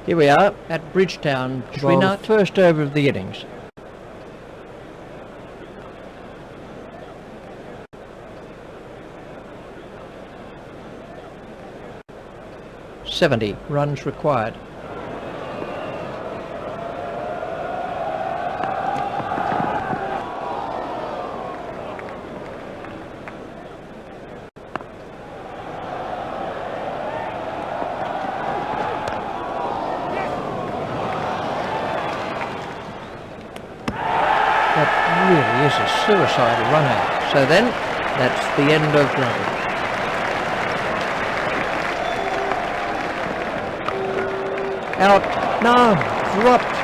Here we are at Bridgetown, the first over of the innings. .70 runs required. That really is a suicidal run out. So then, that's the end of Ganguly. Out. No. Dropped.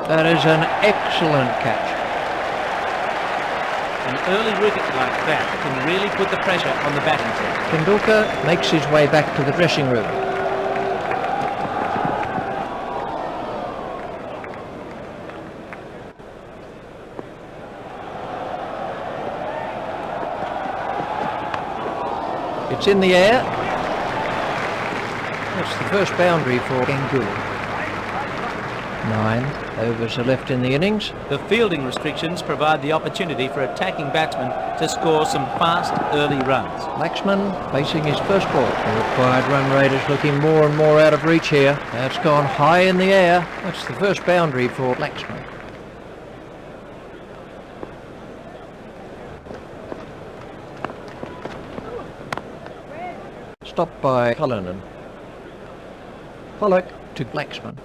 That is an excellent catch. An early wicket like that can really put the pressure on the batting team. Ganguly makes his way back to the dressing room. It's in the air. That's the first boundary for Ganguly. 9 overs are left in the innings. The fielding restrictions provide the opportunity for attacking batsmen to score some fast early runs. Laxman facing his first ball. The required run rate is looking more and more out of reach here. That's gone high in the air. That's the first boundary for Laxman. Stopped by Cullinan. Pollock to Laxman.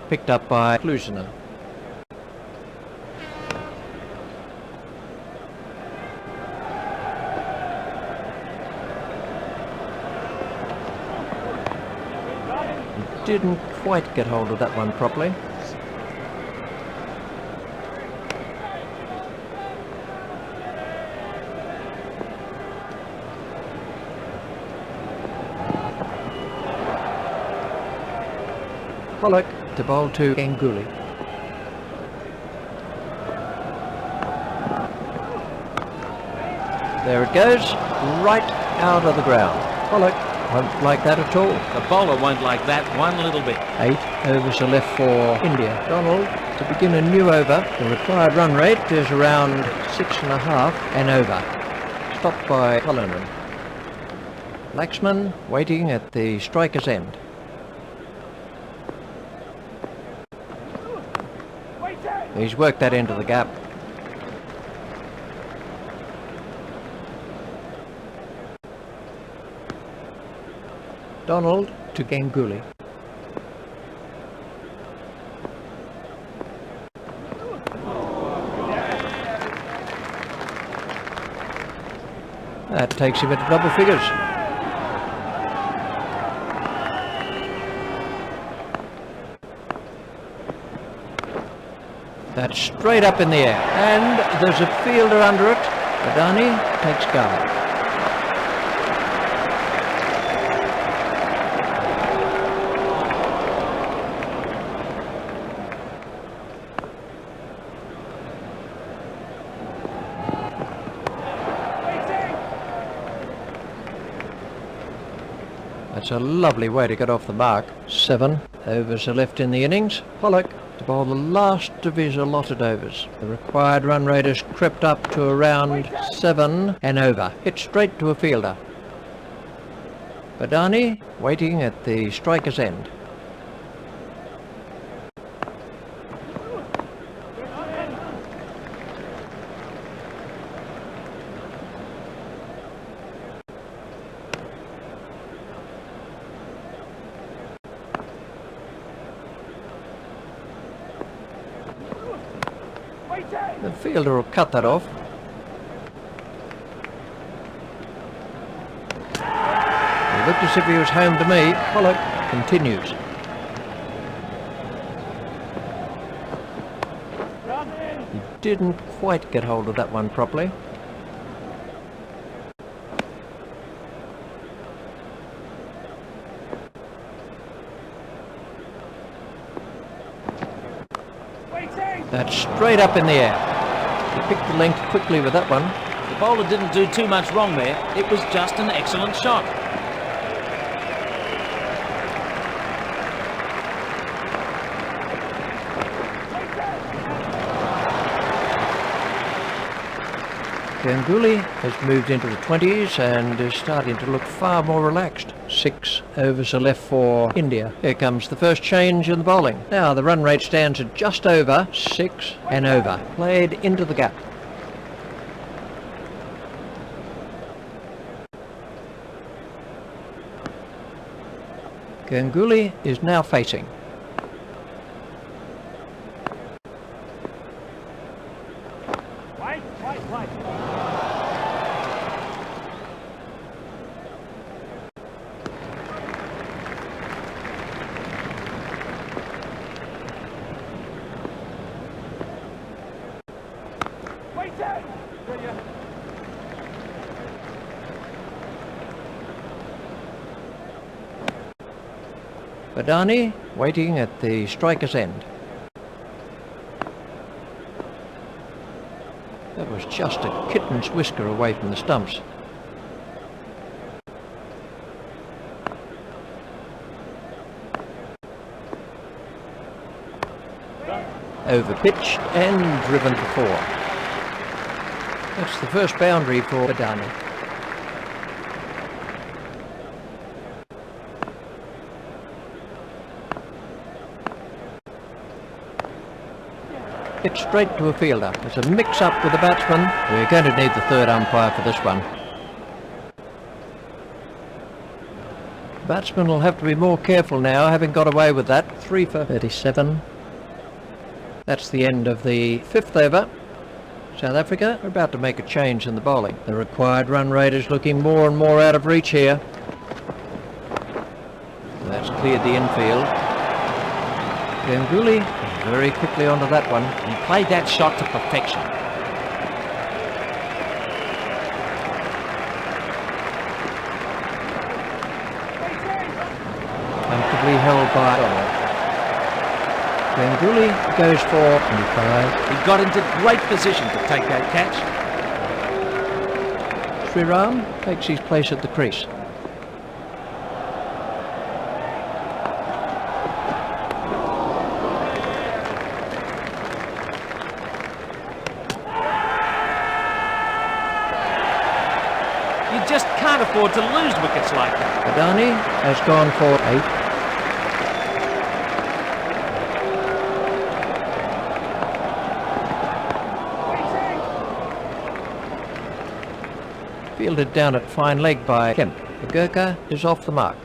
Picked up by Klusener. Didn't quite get hold of that one properly. Pollock to bowl to Ganguly. There it goes, right out of the ground. Pollock won't like that at all. The bowler won't like that one little bit. 8 overs are left for India. Donald to begin a new over. The required run rate is around 6.5 and over. Stopped by Cullinan. Laxman waiting at the striker's end. He's worked that into the gap. Donald to Ganguly. That takes him into double figures. That's straight up in the air, and there's a fielder under it. Adani takes guard. That's a lovely way to get off the mark. 7 overs are left in the innings. Pollock to bowl the last of his allotted overs. The required run rate has crept up to around 7 and over. Hit straight to a fielder. Adani waiting at the striker's end. The fielder will cut that off. He looked as if he was home to me. Pollock continues. He didn't quite get hold of that one properly. That's straight up in the air. He picked the length quickly with that one. The bowler didn't do too much wrong there. It was just an excellent shot. Ganguly has moved into the 20s and is starting to look far more relaxed. 6 overs are left for India. Here comes the first change in the bowling. Now the run rate stands at just over 6 and over. Played into the gap. Ganguly is now facing. Badani waiting at the striker's end. That was just a kitten's whisker away from the stumps. Overpitched and driven to 4. That's the first boundary for Badani. Hit straight to a fielder. There's a mix-up with the batsman. We're going to need the third umpire for this one. The batsman will have to be more careful now, having got away with that. 3 for 37. That's the end of the 5th over. South Africa are about to make a change in the bowling. The required run rate is looking more and more out of reach here. That's cleared the infield. Ganguly very quickly onto that one. He played that shot to perfection. Comfortably held by Ganguly goes for 25. He got into great position to take that catch. Sriram takes his place at the crease. You just can't afford to lose wickets like that. Badani has gone for 8. Fielded down at fine leg by Kemp. The Gurkha is off the mark.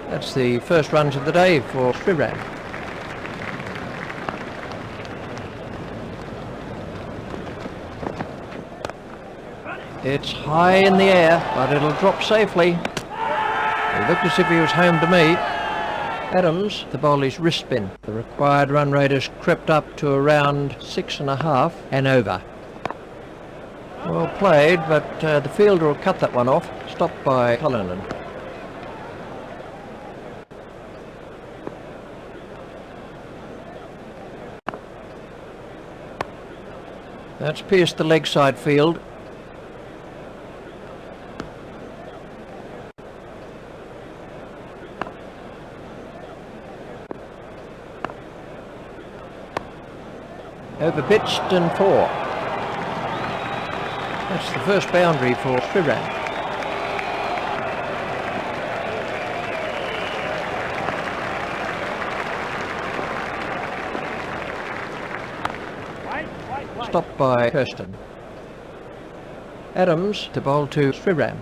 That's the first runs of the day for Sriram. It's high in the air, but it'll drop safely. He looked as if he was home to me. Adams, the bowler's wrist spin. The required run rate has crept up to around 6.5 and over. Well played, but the fielder will cut that one off. Stopped by Cullinan. That's pierced the leg side field. Overpitched and 4. That's the first boundary for Sriram. Stopped by Kirsten. Adams to bowl to Sriram.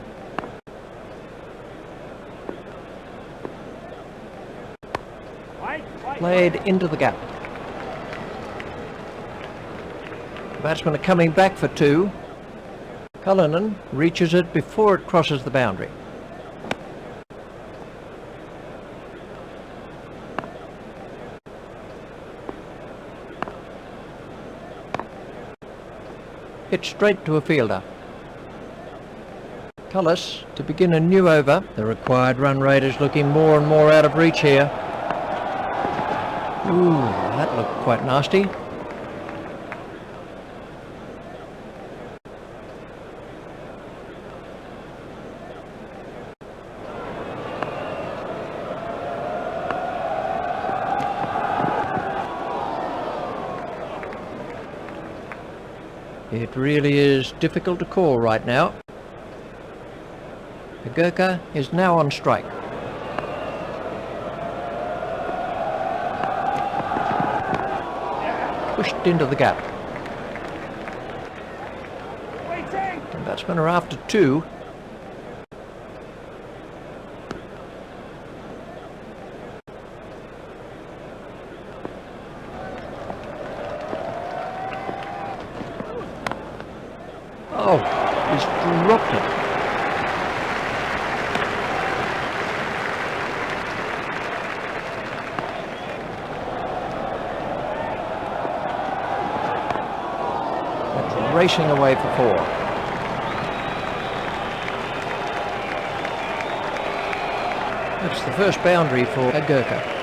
Played into the gap. The batsmen are coming back for 2. Cullinan reaches it before it crosses the boundary. Hit straight to a fielder. Cullis to begin a new over. The required run rate is looking more and more out of reach here. Ooh, that looked quite nasty. It really is difficult to call right now. The Gurkha is now on strike. Pushed into the gap. The batsmen are after 2. Oh, he's dropped it. That's racing away for 4. That's the first boundary for a Gurkha.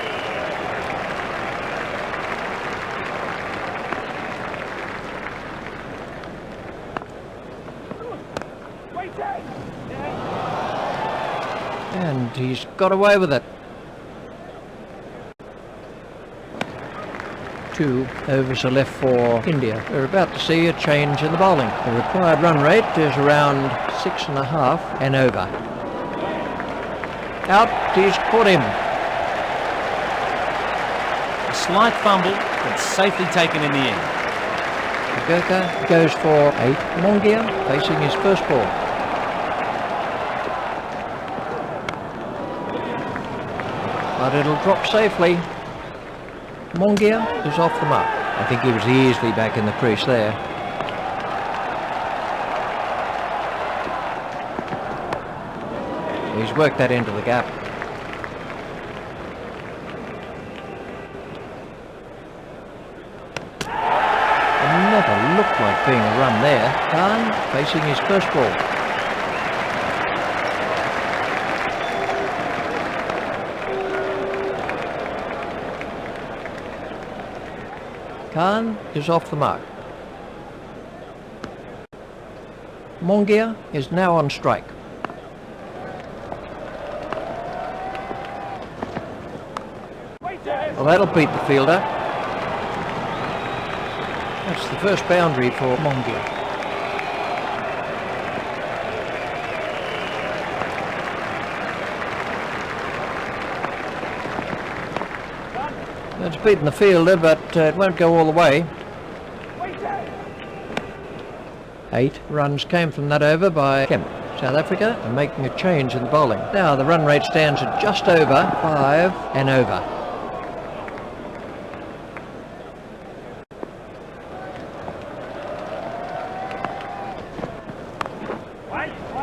And he's got away with it. 2 overs are left for India. We're about to see a change in the bowling. The required run rate is around 6.5 and over. Out, he's caught him. A slight fumble, but safely taken in the end. The Gurkha goes for 8. Mongia facing his first ball. But it'll drop safely. Mongia is off the mark. I think he was easily back in the crease there. He's worked that into the gap. It never looked like being a run there. Khan facing his first ball. Khan is off the mark. Mongia is now on strike. Well, that'll beat the fielder. That's the first boundary for Mongia. It's beaten the fielder, but it won't go all the way. 8 runs came from that over by Kemp. South Africa are making a change in the bowling. Now the run rate stands at just over 5 and over.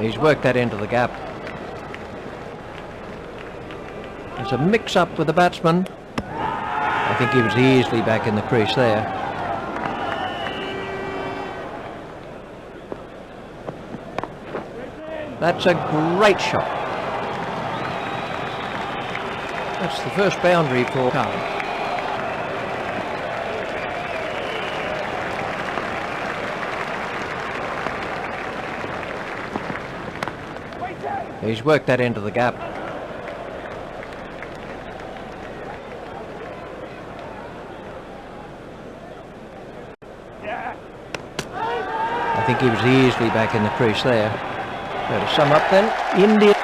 He's worked that into the gap. There's a mix-up with the batsman. I think he was easily back in the crease there. That's a great shot. That's the first boundary for Khan. He's worked that into the gap. I think he was easily back in the crease there. So to sum up then, India